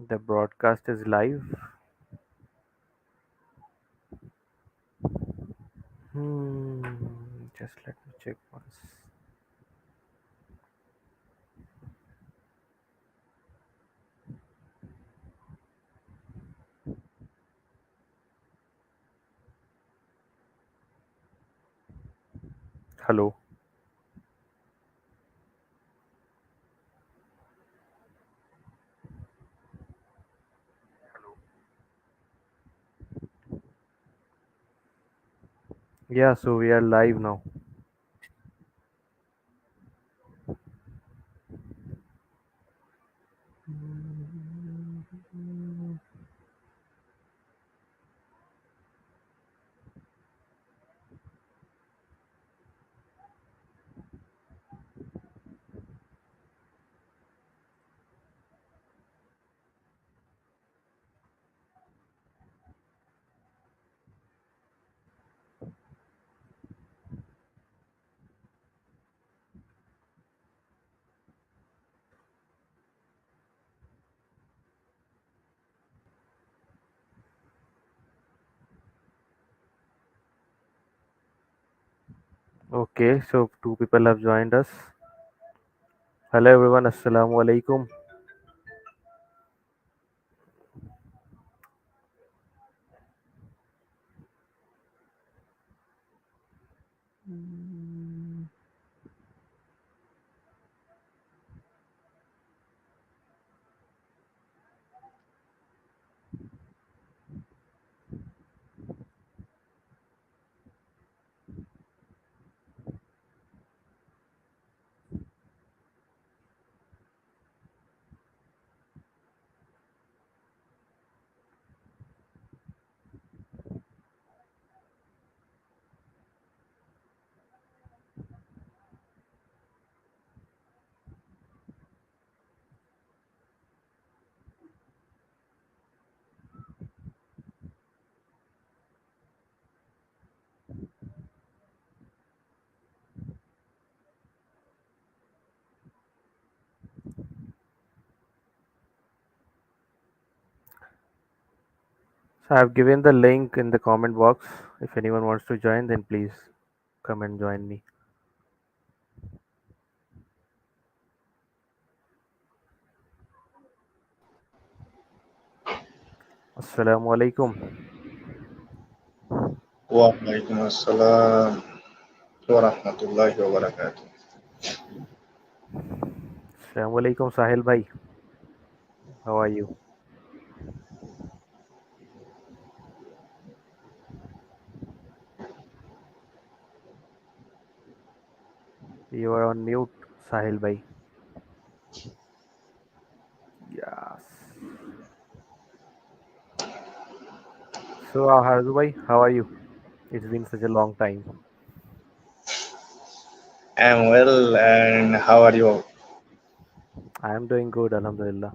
The broadcast is live. Hmm. Just let me check once. Hello. Yeah, so we are live now. Okay, so two people have joined us. Hello everyone. Assalamu alaikum. So I've given the link in the comment box. If anyone wants to join, then please come and join me. Assalamu alaikum. Waalaikum assalam warahmatullahi wabarakatuh. Assalamu alaikum, Sahil bhai. How are you? You are on mute, Sahil bhai. Yes. So, Harzu bhai, how are you? It's been such a long time. I'm well, and how are you? I am doing good, Alhamdulillah.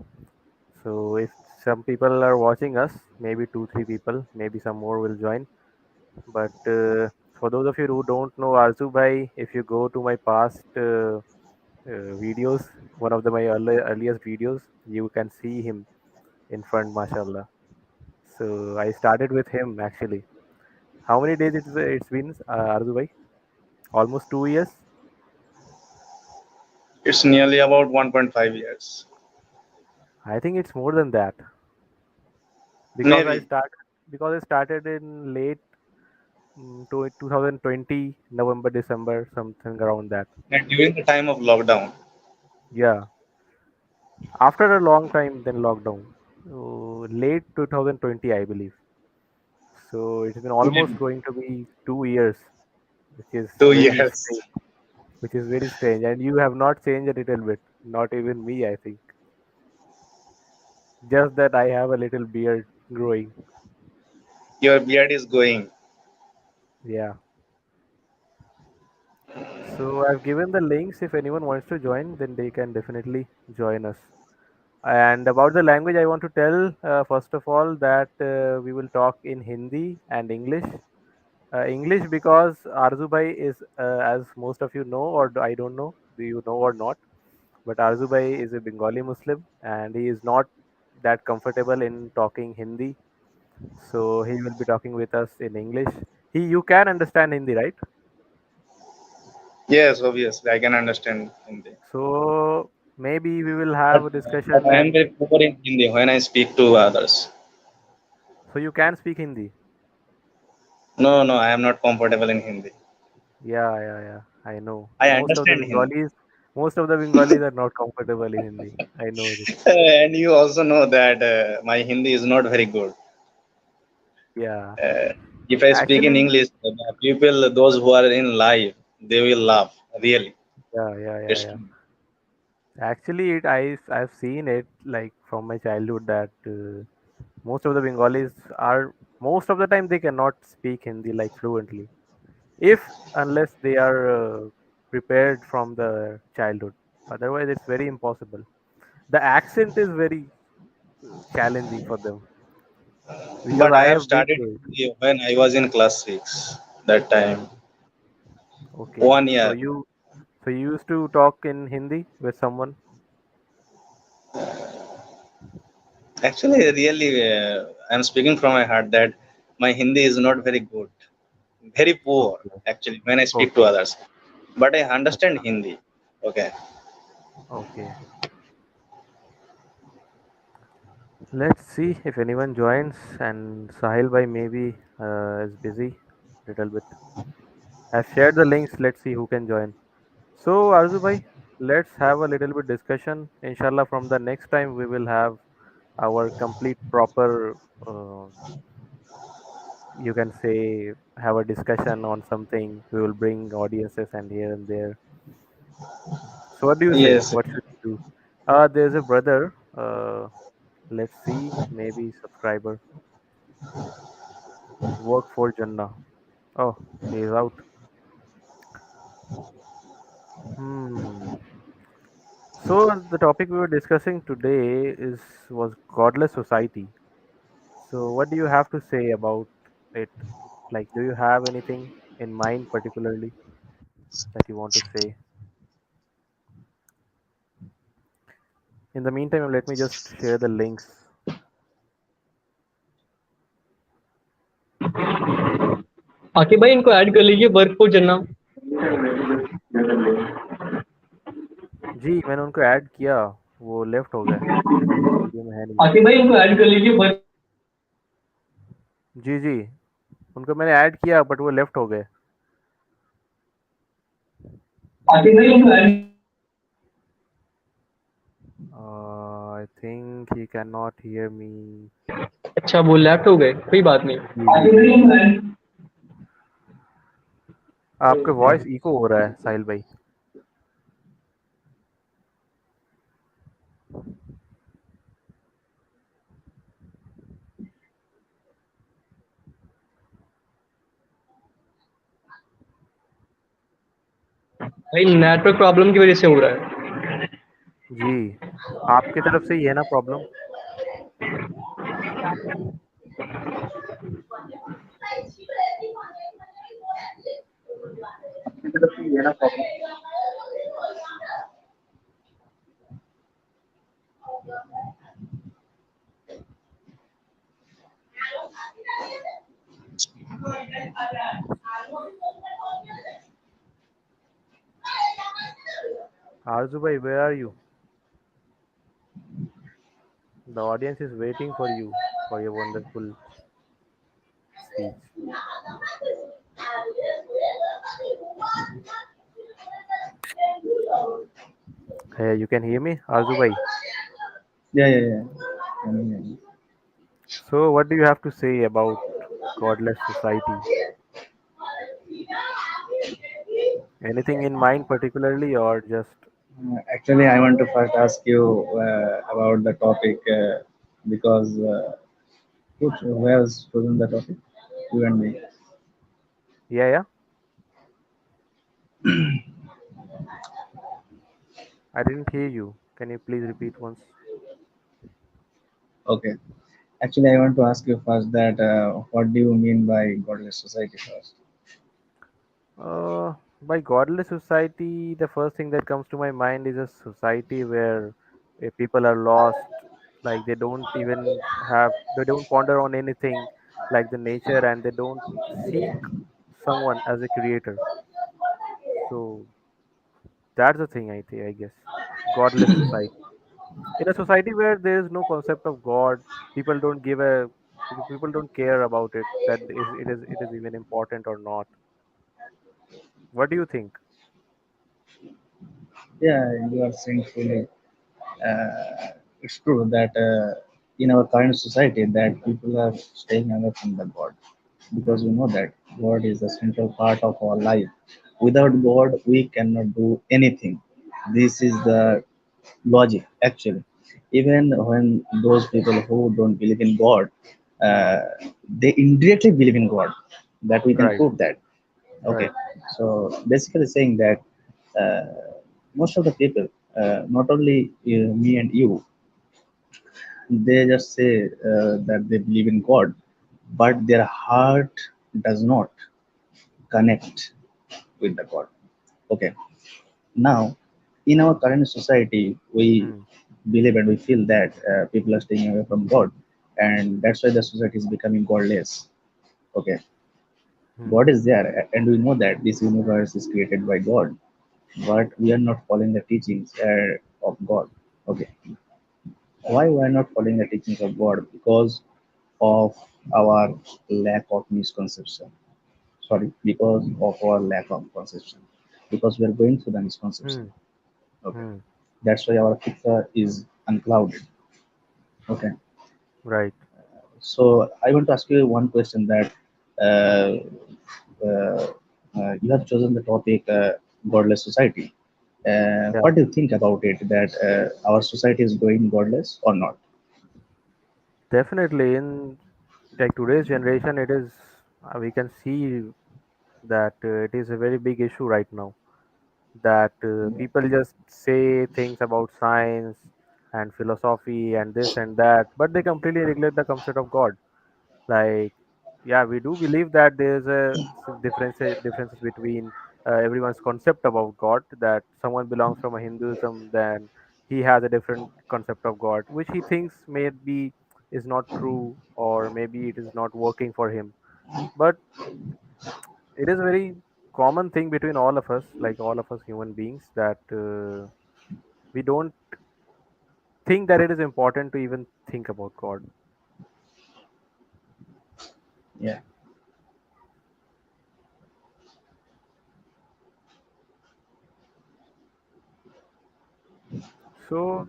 So, if some people are watching us, maybe two, three people, maybe some more will join. But for those of you who don't know Arzu bhai, if you go to my past videos, one of my earliest videos, you can see him in front, mashallah. So, I started with him actually. How many days it's been, Arzu bhai? Almost 2 years. It's nearly about 1.5 years. I think it's more than that because I Maybe. started in late 2020 November December something around that. And during the time of lockdown. Yeah, after a long time then lockdown. Late 2020 I believe. So it's been almost Maybe. going to be 2 years, which is Two very years. strange. Which is very strange, and you have not changed a little bit. Not even me, I think. Just that I have a little beard growing. Your beard is going. Yeah. So I've given the links. If anyone wants to join, then they can definitely join us. And about the language, I want to tell first of all that we will talk in Hindi and English. English because Arzubai is, as most of you know, or I don't know, do you know or not? But Arzubai is a Bengali Muslim, and he is not that comfortable in talking Hindi, so he will be talking with us in English. You can understand Hindi, right? Yes, obviously, I can understand Hindi. So maybe we will But, have a but discussion I am and very poor in Hindi when I speak to others. so you can speak Hindi. No, no, I am not comfortable in Hindi. Yeah, yeah, yeah. I know. I understand Hindi. Most of the Bengalis are not comfortable in Hindi. I know this. And you also know that my Hindi is not very good. Yeah. If I speak in Actually, English, the people, those who are in live, they will laugh. Really, yeah, yeah, yeah, it's yeah. true. Actually, I've seen it like from my childhood that most of the Bengalis are most of the time they cannot speak Hindi like fluently, if unless they are prepared from the childhood. Otherwise, it's very impossible. The accent is very challenging for them because But I I have have been started to it. Hindi when I was in class six. That time, Okay, 1 year. so you used to talk in Hindi with someone. Actually, really, I'm speaking from my heart that my Hindi is not very good, very poor. Okay, Actually, when I speak to okay, others, but I understand Acha. Hindi. Okay. Okay. Let's see if anyone joins. And Sahil bhai maybe is busy little bit. I've shared the links. Let's see who can join. So Arzu bhai, let's have a little bit discussion. Inshallah, from the next time we will have our complete proper. You can say have a discussion on something. We will bring audiences and here and there. So what do you say? Yes. What should we do? There's a brother. Let's see, maybe subscriber. Work for Jannah. Oh, he is out. Hmm. So the topic we were discussing today is was godless society. So what do you have to say about it? Like, do you have anything in mind particularly that you want to say? In the meantime, let me just share the links. Aqib भाई इनको add कर लीजिए work for जन्ना। जी, मैंने उनको add किया, वो left हो गए, वीडियो में है नहीं। आकिब भाई इनको ऐड कर लीजिए वर्क। जी जी, उनको मैंने ऐड किया बट वो लेफ्ट हो गए। आकिब भाई इनको add. I think he can not hear me. अच्छा वो लेफ्ट हो गए, कोई बात नहीं। जी जी आकिब जी, भाई इनको ऐड। आपका वॉइस इको हो रहा है साहिल भाई। भाई नेटवर्क प्रॉब्लम की वजह से हो रहा है। जी, आपकी तरफ से ही है ना प्रॉब्लम? आरजू भाई, where are you? The audience is waiting for you for your wonderful speech. Hey, you can hear me, Arzu bhai? Yeah, yeah, yeah. I mean, So, what do you have to say about godless society? Anything in mind particularly, or just actually, I want to first ask you about the topic because who has chosen the topic? You and me. yeah, yeah? I didn't hear you. Can you please repeat once? Okay. Actually, I want to ask you first that what do you mean by godless society first? By godless society, the first thing that comes to my mind is a society where people are lost, Like they don't ponder on anything like the nature, and they don't seek someone as a creator. So that's the thing, I guess. Godless society. In a society where there is no concept of God, people don't give a people don't care about it, that it is even important or not. What do you think? Yeah, you are saying truly. It's true that in our current society that people are staying away from the God because Hmm. we know that God is a central part of our life. Without God, we cannot do anything. This is the logic actually. Even when those people who don't believe in God, Hmm. uh, they indirectly believe in God. That we can Right. prove that. Okay, Right. so basically saying that uh, most of the people, not only me and you, they just say that they believe in God, but their heart does not connect with the God. Okay, now in our current society, we Hmm. believe and we feel that people are staying away from God, and that's why the society is becoming godless. Okay, Hmm. God is there, and we know that this universe is created by God, but we are not following the teachings of God. Okay, why we are not following the teachings of God? Because of our lack of misconception. Sorry, because of our lack of conception. Because we are going through the misconception. Hmm. Okay, Hmm. that's why our picture is unclouded. Okay, Right. so I want to ask you one question that uh, uh, you have chosen the topic godless society. Yeah. What do you think about it? That our society is going godless or not? Definitely, in like today's generation, it is we can see that it is a very big issue right now. That people just say things about science and philosophy and this and that, but they completely neglect the concept of God. Like, yeah, we do believe that there's a differences between everyone's concept about God. That someone belongs from a Hinduism, then he has a different concept of God, which he thinks maybe is not true, or maybe it is not working for him. But it is a very common thing between all of us, like all of us human beings, that we don't think that it is important to even think about God. Yeah, So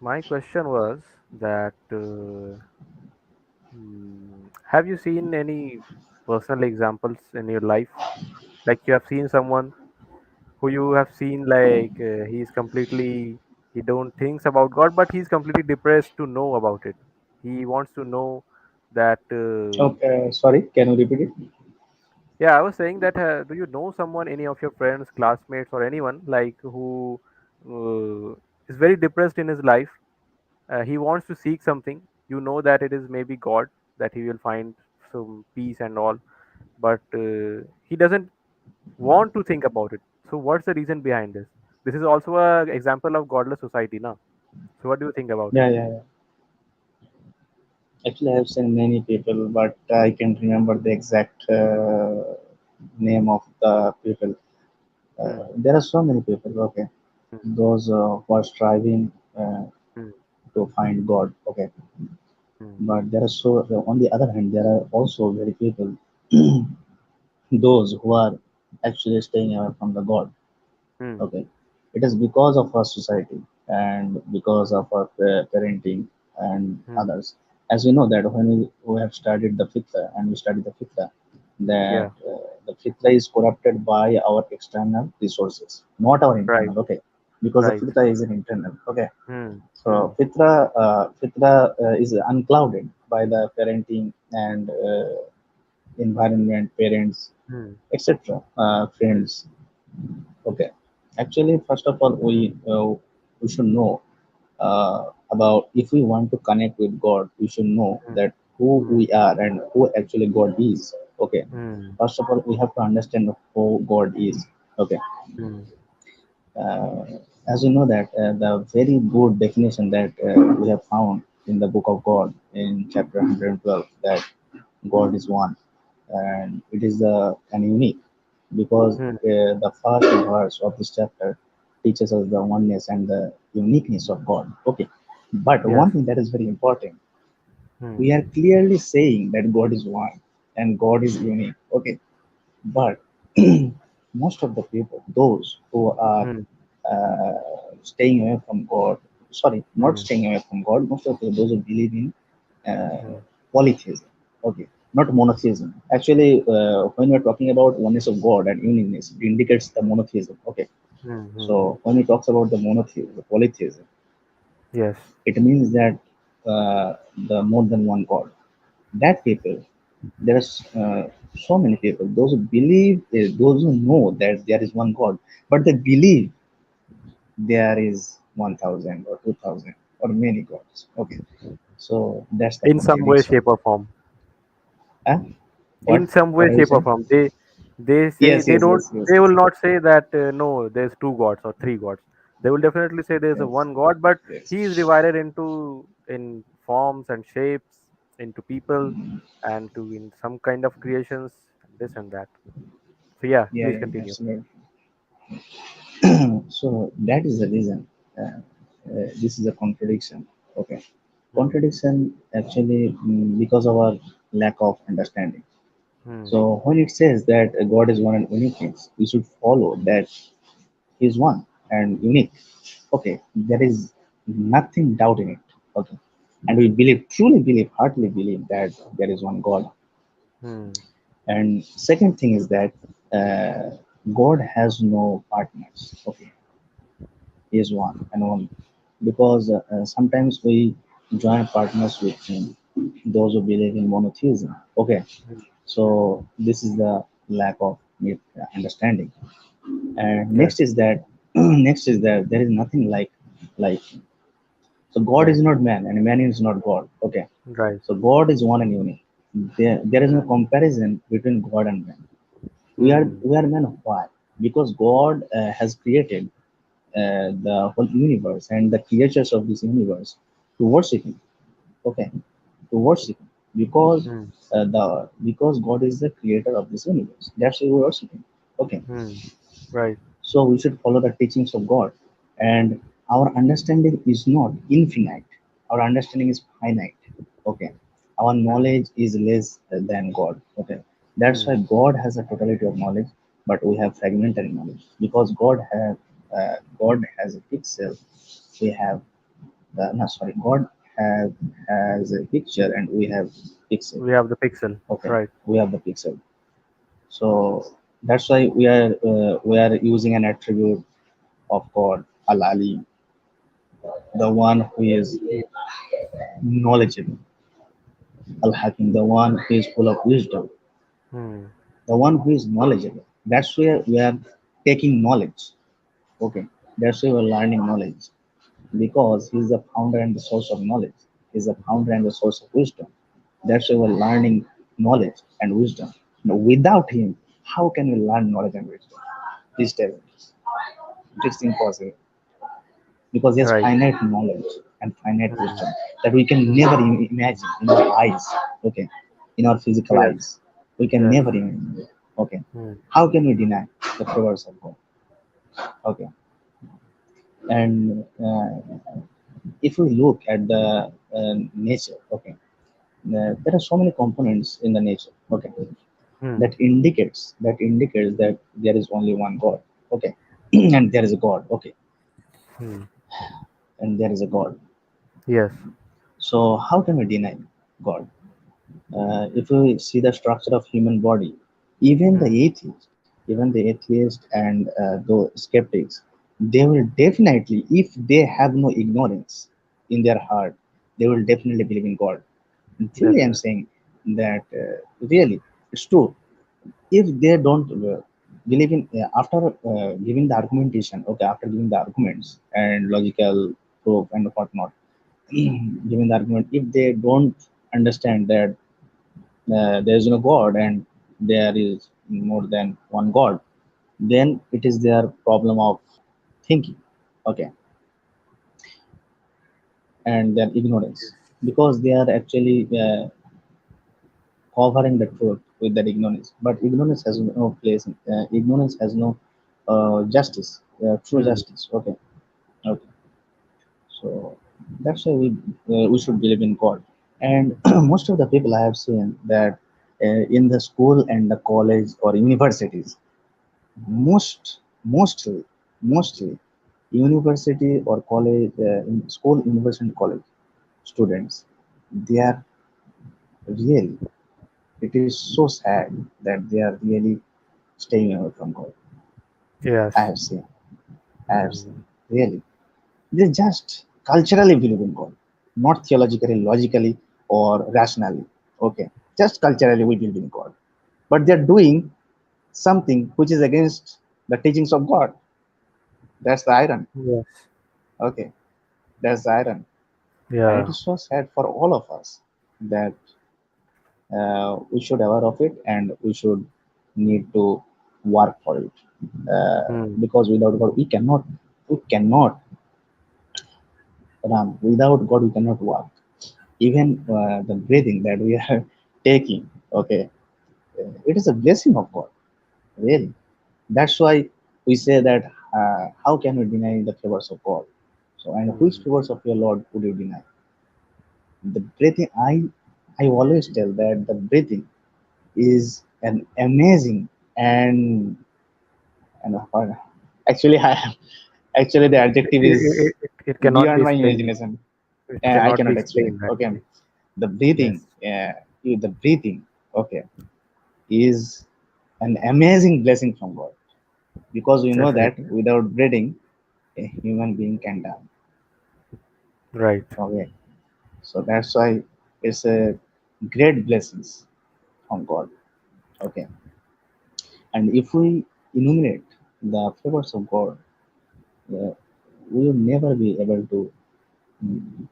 my question was that have you seen any personal examples in your life? Like you have seen someone who you have seen like he's completely he don't thinks about God, but he's completely depressed to know about it. He wants to know that. okay, sorry, can you repeat it? Yeah, I was saying that. Do you know someone, any of your friends, classmates, or anyone like who is very depressed in his life? He wants to seek something. You know that it is maybe God, that he will find some peace and all, but he doesn't want to think about it. So what's the reason behind this? This is also a example of godless society, na? So what do you think about it? Yeah, yeah, yeah. Actually, I have seen many people, but I can't remember the exact name of the people. Hmm. There are so many people. Okay, Hmm. those who are striving Hmm. to find God. Okay, Hmm. but there are so. On the other hand, there are also very people, those who are actually staying away from the God. Hmm. Okay, it is because of our society and because of our parenting and Hmm. others. As we know that when we have studied the fitra and we study the fitra, that Yeah. the fitra is corrupted by our external resources, not our Right. internal. Okay, because the Right. fitra is an internal. Okay, Hmm. Hmm. so fitra is unclouded by the parenting and environment, parents, Hmm. etc., friends. Okay. Actually, first of all, we should know about if we want to connect with God, we should know Hmm. that who Hmm. we are and who actually God is. Okay. Hmm. First of all, we have to understand who God is. Okay. Hmm. Uh, As you know that the very good definition that we have found in the book of God in chapter 112, that God is one, and it is an unique, because Hmm. the first verse of this chapter teaches us the oneness and the uniqueness of God. Okay, but Yes. one thing that is very important, Hmm. we are clearly saying that God is one and God is unique. Okay, but most of the people, those who are Hmm. uh, staying away from God, sorry, not Hmm. staying away from God, most of those who believe in Hmm. polytheism, okay, not monotheism. Actually, when you're talking about oneness of God and uniqueness, it indicates the monotheism. Okay, Hmm. Hmm. so when he talks about the monotheism, the polytheism, Yes. it means that the more than one God. That people, there's so many people, those who believe, those who know that there is one God, but they believe there is 1000 or 2000 or many gods. Okay, so that's the In some way, contradiction. shape, or form. Huh? In some What way, are you shape, or saying? form. They say Yes, they yes, don't. yes, yes, They yes, will not say that no, there's two gods or three gods. They will definitely say there's a yes, one God, but yes. he is divided into in forms and shapes, into people, and to in some kind of creations, and this and that. So yeah, Yeah, please yeah, continue. absolutely. So that is the reason. This is a contradiction. Okay, Hmm. contradiction actually, because of our lack of understanding. Hmm. So when it says that God is one and unique, we should follow that He is one and unique. Okay, there is nothing doubt in it. Okay, and we believe, truly believe, heartily believe that there is one God. Hmm. And second thing is that uh, God has no partners. Okay, He is one and only. Because sometimes we join partners with Him, those who believe in monotheism. Okay, Hmm. Hmm. so this is the lack of understanding. And Yes. next is that next is that there is nothing like so God Right. is not man and man is not God. Okay, Right. so God is one and unique. There is no comparison between God and man. Hmm. We are men. Why? Because God has created the whole universe and the creatures of this universe to worship Him. Okay, to worship Him, because Hmm. because God is the creator of this universe. That's why we worship Him. Okay, Hmm. Right. so we should follow the teachings of God, and our understanding is not infinite. Our understanding is finite. Okay, our Hmm. knowledge is less than God. Okay, that's why Hmm. God has a totality of knowledge, but we have fragmentary knowledge, because God has a pixel. We have no, sorry, God have has a picture and we have pixel. We have the pixel. Okay, Right. we have the pixel. So that's why we are using an attribute of God, Al Ali, the one who is Yeah. knowledgeable, Al Hakim, the one who is full of wisdom, Hmm. the one who is knowledgeable. That's where we are taking knowledge. Okay, that's why we're learning knowledge, because he's the founder and the source of knowledge. He's the founder and the source of wisdom. That's why we're learning knowledge and wisdom. Now, without him, how can we learn knowledge and wisdom? Please tell me. It's impossible, because there's Right. finite knowledge and finite Hmm. wisdom that we can Hmm. never imagine in our eyes. Okay, in our physical Yes. eyes, we can Yes. never imagine it. Okay, Hmm. how can we deny the powers of God? Okay, and if we look at the nature, okay, there are so many components in the nature. Okay, Hmm. that indicates that there is only one God. Okay, and there is a God. Okay, Hmm. and there is a God. Yes. So how can we deny God? If we see the structure of human body, even the Hmm. atheist, and the skeptics, they will definitely, if they have no ignorance in their heart, they will definitely believe in God. And truly, I'm Definitely. saying that really, it's true. If they don't believe in, after giving the argumentation, okay, after giving the arguments and logical proof and whatnot, giving the argument, if they don't understand that there is no God and there is more than one God, then it is their problem of thinking. Okay, and then ignorance, because they are actually covering the truth with that ignorance. But ignorance has no place. Ignorance has no justice, true Hmm. justice. Okay, okay. So that's why we should believe in God. And most of the people I have seen that in the school and the college or universities, mostly university or college, in school, university, and college students, they are really. It is so sad that they are really staying away from God. Yes. I have seen. I have seen. Hmm. Really. They just culturally believe in God, not theologically, logically, or rationally. Okay. Just culturally we believe in God. But they're doing something which is against the teachings of God. That's the iron. Yes. Okay. That's the iron. And it Yeah. is so sad for all of us that we should aware of it and we should need to work for it. Hmm. Because without God, we cannot run. Without God, we cannot walk. Even the breathing that we are taking, okay, it is a blessing of God, really. That's why we say that how can we deny the favors of God? So, and which Hmm. favors of your Lord would you deny? The breathing, I always tell that the breathing is an amazing and actually, actually the adjective is It cannot beyond be my explained. imagination. It I cannot be cannot explain it. explained Okay, actually. the breathing, Yes. the breathing, okay, is an amazing blessing from God, because we know that Definitely. without breathing, a human being can die. Right. Okay, so that's why it's a great blessings from God. Okay, and if we enumerate the favors of God, uh, we will never be able to mm,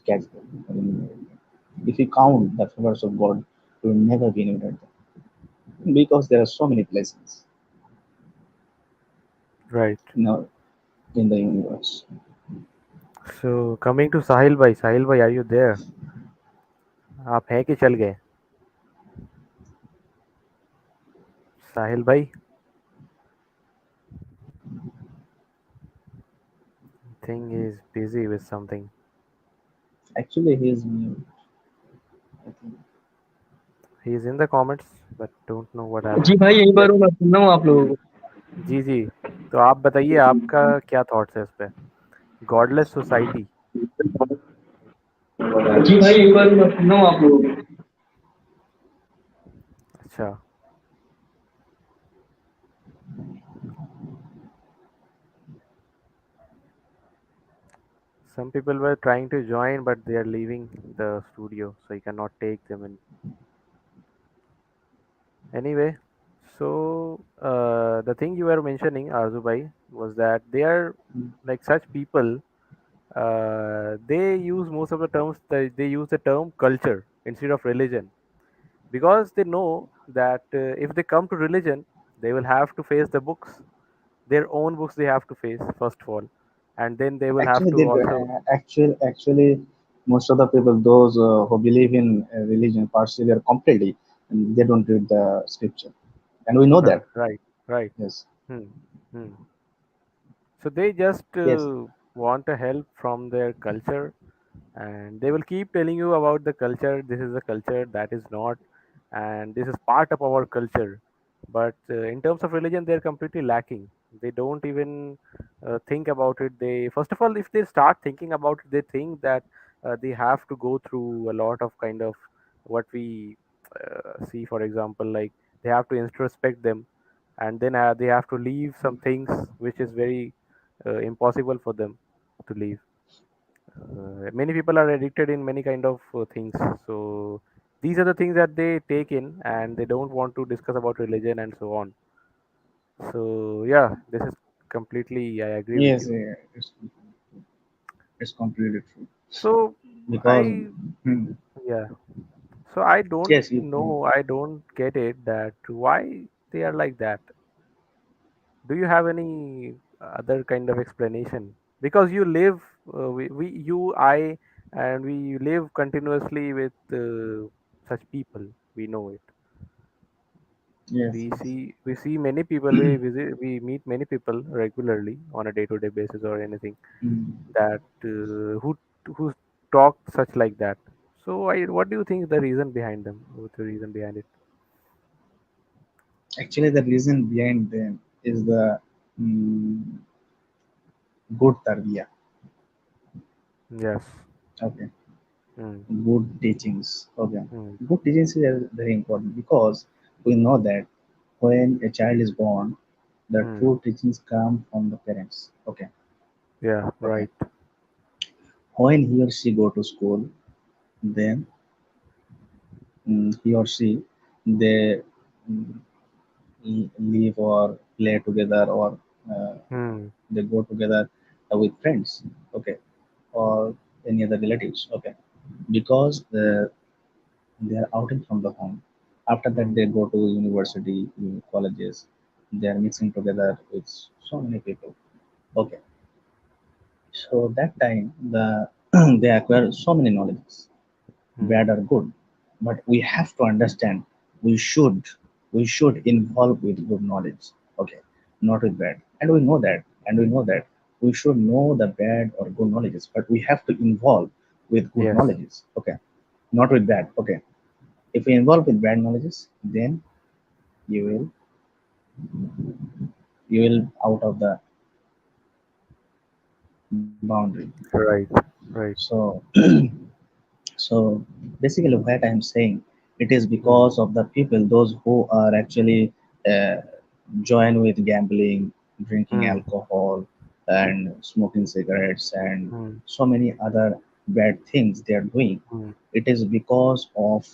catch them. I mean, if we count the favors of God, we will never be enumerated them, because there are so many blessings, Right. you know, in the universe. So coming to Sahil bhai, are you there? आप हैं कि चल गए? साहिल भाई, thing is busy with something. Actually, he is mute. I think. He is in the comments, but don't know what ji happened. भाई यहीं पर हूँ मैं सुन रहा हूँ आप लोगों को जी जी, तो आप बताइए आपका क्या थॉट्स है इस पे? Godless society. जी भाई यहीं पर हूँ मैं सुन रहा हूँ आप लोगों को अच्छा, some people were trying to join, but they are leaving the studio, so you cannot take them in. Anyway, so the thing you were mentioning, Arzubai, was that they are like such people. They use most of the terms. They use the term culture instead of religion because they know that if they come to religion, they will have to face the books, their own books. They have to face first of all, and then they will have Actually, to also. actually, most of the people, those who believe in religion, partially or completely, they don't read the scripture, and we know that. Right, right. Yes, Hmm. Hmm. So they just yes. want a help from their culture, and they will keep telling you about the culture. This is a culture that is not, and this is part of our culture. But in terms of religion, they're completely lacking. They don't even think about it. They first of all, if they start thinking about it, they think that they have to go through a lot of kind of what we see, for example, like they have to introspect them, and then they have to leave some things which is very impossible for them to leave. Many people are addicted in many kind of things, so these are the things that they take in and they don't want to discuss about religion and so on. So yeah, this is completely, I agree with Yes, you. it's completely true. So Because, I, hmm, yeah, so I don't yes, know, I don't get it that why they are like that. Do you have any other kind of explanation, because you live, we you I and we live continuously with such people. We know it. Yes, We yes. see many people, we meet many people regularly on a day to day basis or anything, Mm. that who talk such like that. So what do you think is the reason behind them? What's the reason behind it? Actually, the reason behind them is the mm, good tarbiyah. Yes. Okay, Mm, good teachings. Okay, mm, good teachings is very important because we know that when a child is born, the mm. true teachings come from the parents. Okay, Yeah, okay. right. When he or she go to school, then he or she they mm, live or play together or uh, Mm, they go together with friends. Okay, or any other relatives. Okay, because they are outing from the home. After that, mm, they go to university, colleges. They are mixing together with so many people. Okay, so that time they acquire so many knowledges, mm. bad or good. But we have to understand we should we should involve with good knowledge. Okay, not with bad. And we know that we should know the bad or good knowledges, but we have to involve with good Yes, knowledges. Okay, not with bad. Okay, if we involve with bad knowledges, then you will you will out of the boundary. right, right. So so basically, what I'm saying, it is Mm, because of the people, those who are actually uh, join with gambling, drinking mm, alcohol, and smoking cigarettes, and mm, so many other bad things they are doing. mm. It is because of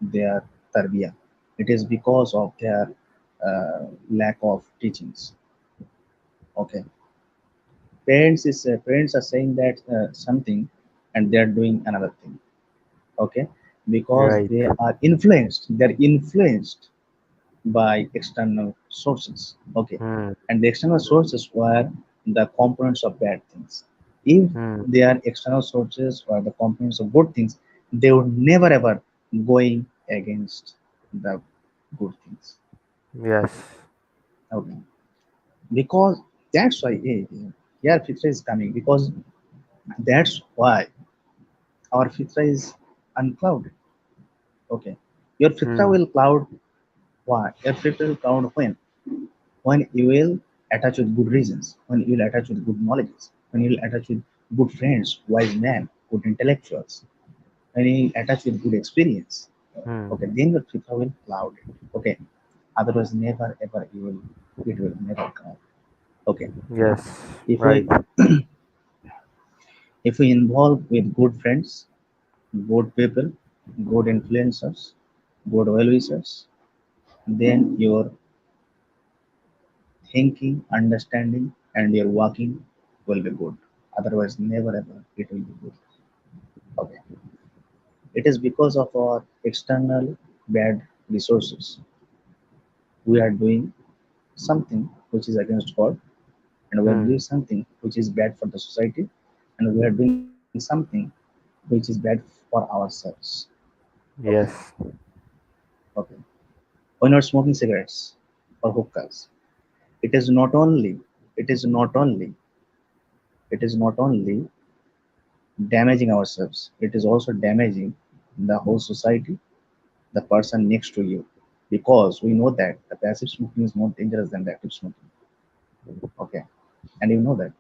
their tarbiyah. It is because of their lack of teachings. Okay, parents are saying that something, and they are doing another thing. Okay, because Right. they're influenced by external sources. Okay, Mm, and the external sources were the components of bad things. If mm. they are external sources or the components of good things, they would never ever going against the good things. Yes. Okay, because that's why here fitra is coming, because that's why our fitra is unclouded. Okay, your fitra Mm, will cloud. Why? Your fitra will cloud when you will attach with good reasons, when you will attach with good knowledges, when you will attach with good friends, wise men, good intellectuals, when you attach with good experience. mm. Okay, then your fitra will cloud it. Okay, otherwise never ever you will it will never come. Okay, Yes. if Right. we if we involve with good friends, good people, good influencers, good well wishers, then your thinking, understanding, and your walking will be good. Otherwise, never ever it will be good. Okay. It is because of our external bad resources. We are doing something which is against God, and we are doing Mm. something which is bad for the society, and we are doing something which is bad for ourselves. Okay. Yes. Okay. When you're smoking cigarettes or hookahs, it is not only it is not only it is not only damaging ourselves, it is also damaging the whole society, the person next to you, because we know that the passive smoking is more dangerous than the active smoking. Okay, and you know that.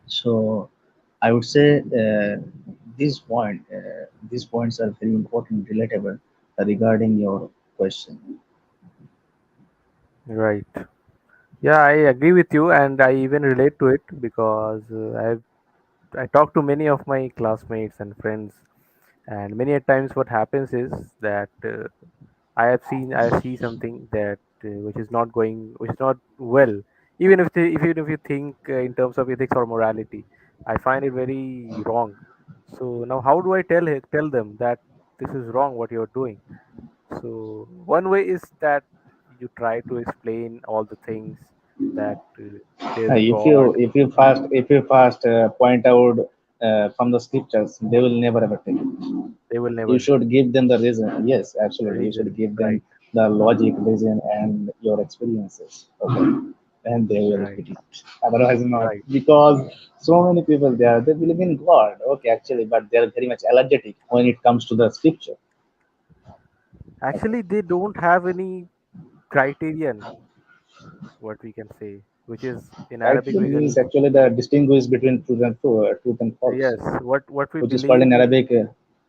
So I would say these points are very important, relatable regarding your question. Right. Yeah, I agree with you, and I even relate to it because I talk to many of my classmates and friends, and many a times what happens is that I see something that which is not going, which is not well. Even if you think in terms of ethics or morality, I find it very wrong. So now, how do I tell them that this is wrong what you're doing? So one way is that you try to explain all the things, that there's a If you God. point out from the scriptures, they will never ever take it. They will You never should give them the reason. Yes, absolutely. You should reason. give them Right, the logic, reason, and your experiences. Okay, and they will right, fit it. Otherwise, not, right. because so many people there they believe in God. Okay, actually, but they are very much allergic when it comes to the scripture. Okay. Actually, they don't have any criterion, what we can say, which is in Arabic we Criterion will, is actually the distinguish between truth and false, yes, what we which is called in believe in Arabic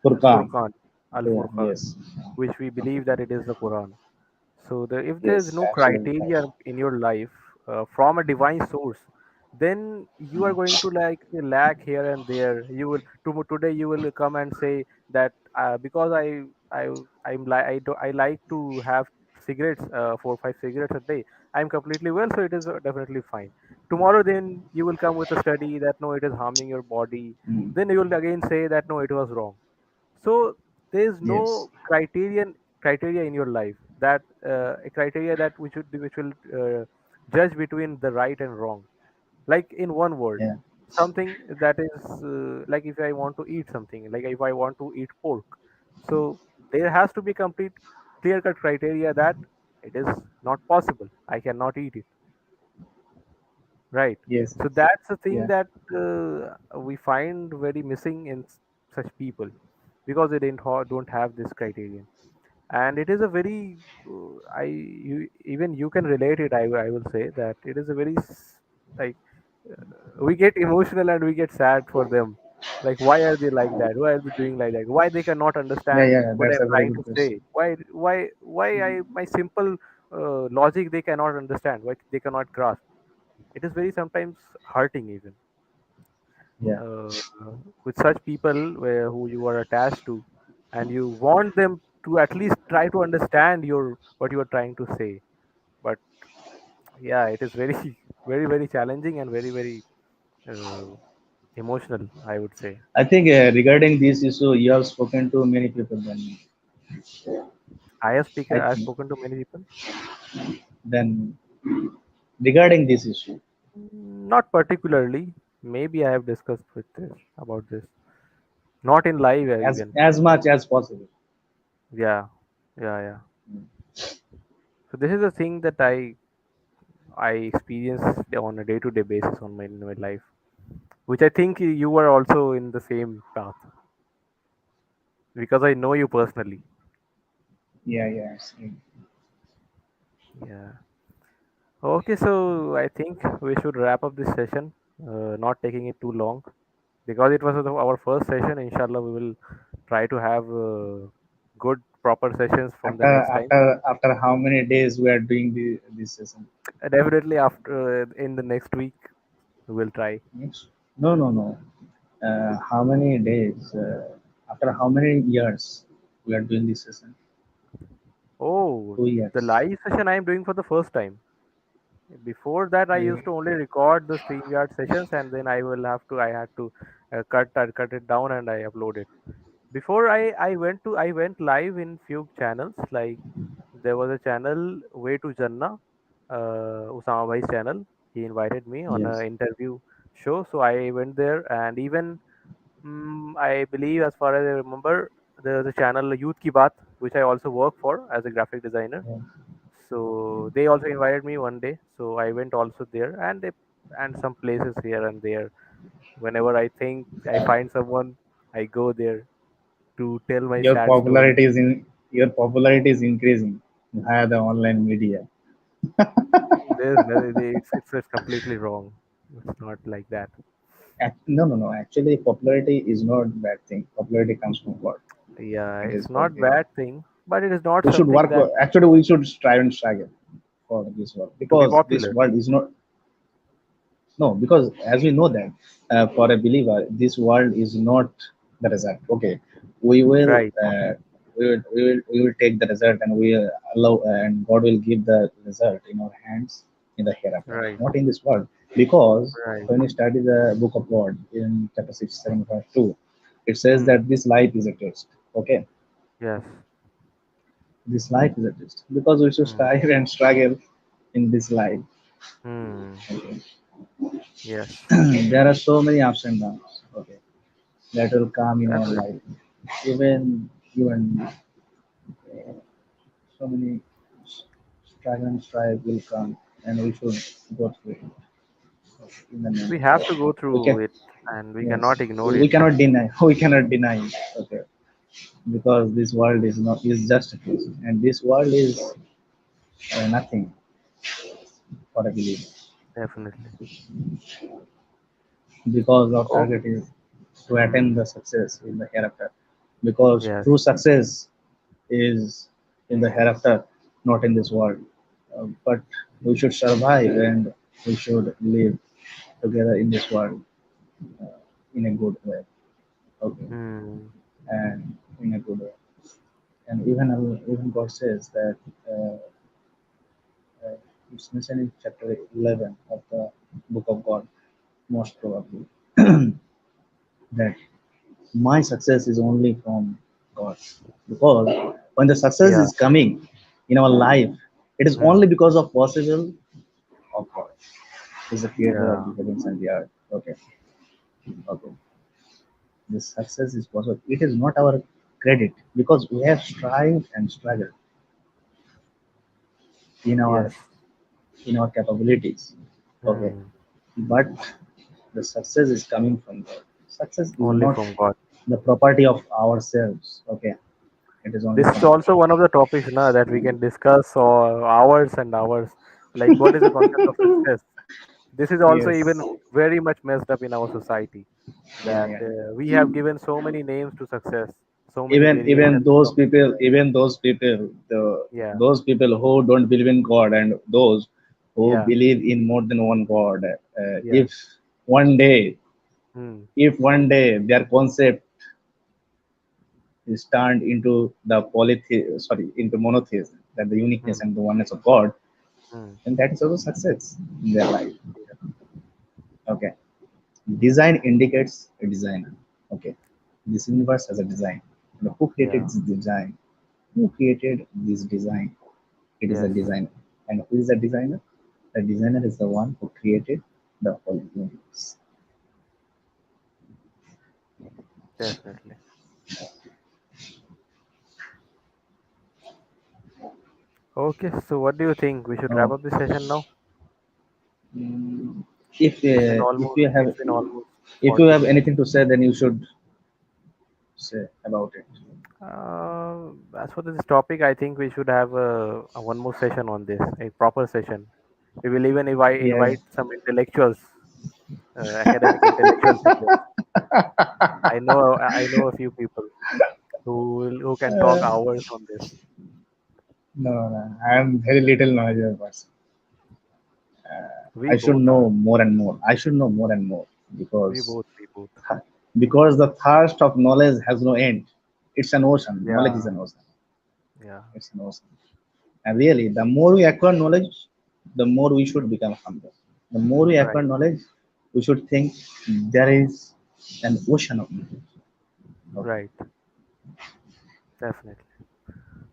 Furqan. Furqan, Al Yeah, Furqan, yes, which we believe that it is the Quran. So if there is yes, no absolutely right. criteria in your life from a divine source, then you are going to like lack here and there. You will today you will come and say that because I I like to have cigarettes, 4 5 cigarettes a day. I'm completely well, so it is definitely fine. Tomorrow then you will come with a study that no, it is harming your body. Mm, Then you will again say that no, it was wrong. So there is yes, no criteria in your life that a criteria that which will judge between the right and wrong. Like in one word, yeah, something that is like if I want to eat something, like if I want to eat pork, so there has to be complete clear cut criteria that it is not possible. I cannot eat it, right? yes, So that's the thing yeah. that we find very missing in such people because they don't have this criterion, and it is a very even you can relate it. I will say that it is a very like we get emotional and we get sad for them, like why are they like that, why are they doing like that, why they cannot Yeah, understand yeah, what that's I'm a very trying good to question. say, why I my simple logic they cannot understand, why they cannot grasp. It is very sometimes hurting even Yeah, uh, with such people who you are attached to, and you want them to at least try to understand your what you are trying to say. But yeah, it is very very challenging and very uh, emotional, I would say. I think regarding this issue, you have spoken to many people than me. I I have think. spoken to many people. Then regarding this issue, Not particularly. Maybe I have discussed with this about this. Not in live even. as much as possible. Yeah, yeah. So this is the thing that I experience on a day-to-day basis in my life, which I think you were also in the same path because I know you personally. Yeah, yeah. Same. Yeah. Okay, so I think we should wrap up this session, not taking it too long because it was our first session. Inshallah, we will try to have good, proper sessions from the After next time. after how many days we are doing this session? Definitely after in the next week, we will try. Next? No, no, no. How many days? After how many years we are doing this session? Oh, 2 years. the live session I am doing for the first time. Before that, I Uh, used to only record the StreamYard sessions, and then I had to cut it down and I upload it. Before I went live in few channels. Like there was a channel Way to Jannah, Usama Bhai's channel. He invited me on yes. an interview show, so I went there, and even I believe, as far as I remember, there was a channel Youth Ki Baat, which I also work for as a graphic designer. Yeah. So they also invited me one day, so I went also there, and some places here and there. Whenever I think I find someone, I go there to tell my Your sad story. popularity is in your popularity is increasing via the online media. It's completely wrong. It's not like that. No, no, no. Actually, popularity is not bad thing. Popularity comes from God. Yeah, It is it's for not given. bad thing, but it is not We should something work. that Actually, we should strive and struggle for this world, to be because this popular. world is not. No, because as we know that for a believer, this world is not the result. Okay, we will, Right, we will take the result, and we allow, and God will give the result in our hands in the hereafter, right, not in this world. Because right. when you study the book of God in chapter 67 verse 2, it says Hmm. that this life is a test. Okay, Yes. this life is a test, because we should Hmm. strive and struggle in this life. Hmm. Okay. Yes. There are so many ups and downs. Okay, that will come in our Definitely. life. Even so many struggle and strife will come, and we should go through it. Okay, in the name We of have God. to go We can, through it, and we yes, cannot ignore we it. cannot deny. We cannot deny it. Okay, because this world is not is just a phase, and this world is nothing for a believer. Definitely. Because our Oh. target is to attain Hmm. the success in the hereafter. Because Yes. true success is in the hereafter, not in this world. But we should survive and we should live together in this world in a good way. Okay, Hmm. and in a good way. And even God says that uh, it's mentioned in chapter 11 of the book of God, most probably, that my success is only from God. Because when the success Yeah. is coming in our life, it is only Hmm. because of possible of God. He's the creator of Yeah. the heavens and the earth. Okay, okay. This success is possible. It is not our credit because we have strived and struggled in our Yes. capabilities. Okay, Hmm. but the success is coming from God. Success is Only not from God. the property of ourselves. Okay, it is only This is from God. also one of the topics now that we can discuss for hours and hours. Like, what is the concept of success? This is also Yes. even very much messed up in our society. Yeah, That yeah. we have given so many names to success, so many Even variations those of people, success. Yeah. those people who don't believe in God and those who Yeah. believe in more than one God, Yes. one day, Hmm. if one day their concept is turned into into monotheism, that the uniqueness Hmm. and the oneness of God, Hmm. then that is also success in their life. Yeah. Okay. Design indicates a designer. Okay. This universe has a design. And who created Yeah. this design? Who created this design? It is the Yes. designer. And who is the designer? The designer is the one who created the whole universe. Definitely. Okay. So, what do you think? We should wrap Oh, up the session now. mm, It's been almost if you have 40 minutes. anything to say, then you should say about it. As for this topic, I think we should have a one more session on this, a proper session. We will even Yeah, yeah. invite some intellectuals, academic intellectuals in this. I know a few people who can talk hours on this. No, no, I am very little knowledgeable person. We I should both are. know more and more. I should know more and more We because both. We both. the thirst of knowledge has no end. It's an ocean. Knowledge is Yeah. an ocean. Yeah. It's an ocean. And really, the more we acquire knowledge, the more we should become humble. The more we acquire Right. knowledge, we should think there is an ocean of knowledge. Okay. Right. Definitely.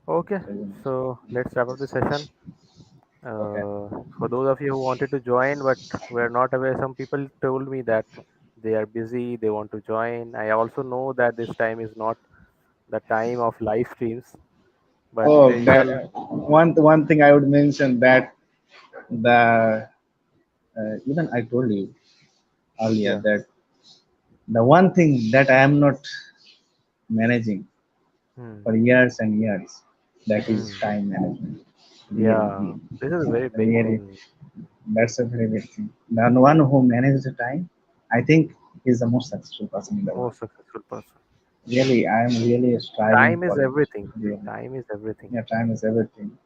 Okay. So let's wrap up the session. Okay. For those of you who wanted to join but were not aware, some people told me that they are busy, they want to join. I also know that this time is not the time of live streams, but Oh, you that shall, one thing I would mention that the even I told you earlier yeah. that the one thing that I am not managing Hmm. for years and years, that is Hmm. time management. Yeah. Really, This is a very big really, thing. that's a very big thing. The one who manages the time, I think, is the most successful person in the world. Most successful person. Really, I am really striving Time is for it. everything. Really, Time is everything. yeah, time is everything.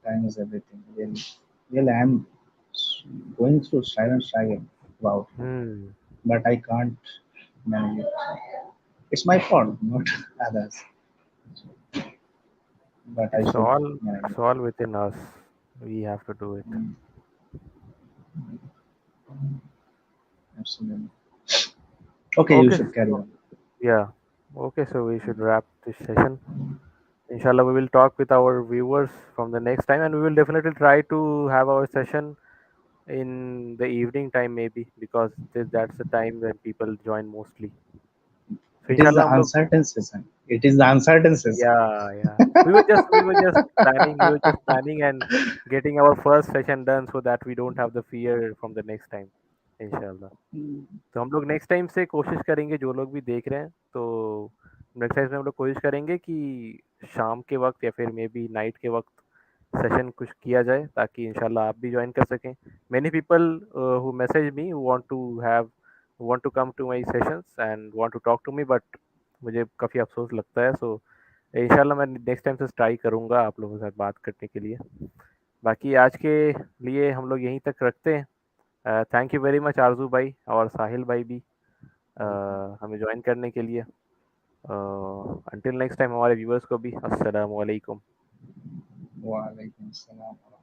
Time is everything. Really, really, I am going through silent struggle about it, Hmm. but I can't manage it. It's my fault, not others. But I It's should all manage it's it. all within us. We have to do it. Absolutely. Okay, you Okay. should carry So, on. yeah. Okay, so we should wrap this session. Inshallah, we will talk with our viewers from the next time, and we will definitely try to have our session in the evening time, maybe, because that's the time when people join mostly. So It is inshallah, the हम लोग uncertain season. It is the uncertain season. yeah, yeah. We were just planning and getting our first session done so that we don't have the fear from the next time. Inshallah. तो हम लोग next time से कोशिश करेंगे, जो लोग भी देख रहे हैं, तो नेक्स्ट टाइम में हम लोग कोशिश करेंगे कि शाम के वक्त या फिर मे बी नाइट के वक्त सेशन कुछ किया जाए, ताकि इंशाल्लाह आप भी ज्वाइन कर सकें. Many people who message me want to come to my sessions and want to talk to me, but मुझे काफ़ी अफसोस लगता है. सो इंशाल्लाह मैं नेक्स्ट टाइम से ट्राई करूँगा आप लोगों के साथ बात करने के लिए. बाकी आज के लिए हम लोग यहीं तक रखते हैं. थैंक यू वेरी मच आरजू भाई और साहिल भाई भी हमें ज्वाइन करने के लिए. अंटिल नेक्स्ट टाइम हमारे व्यूअर्स को भी अस्सलाम वालेकुम. Wa alaikum salam.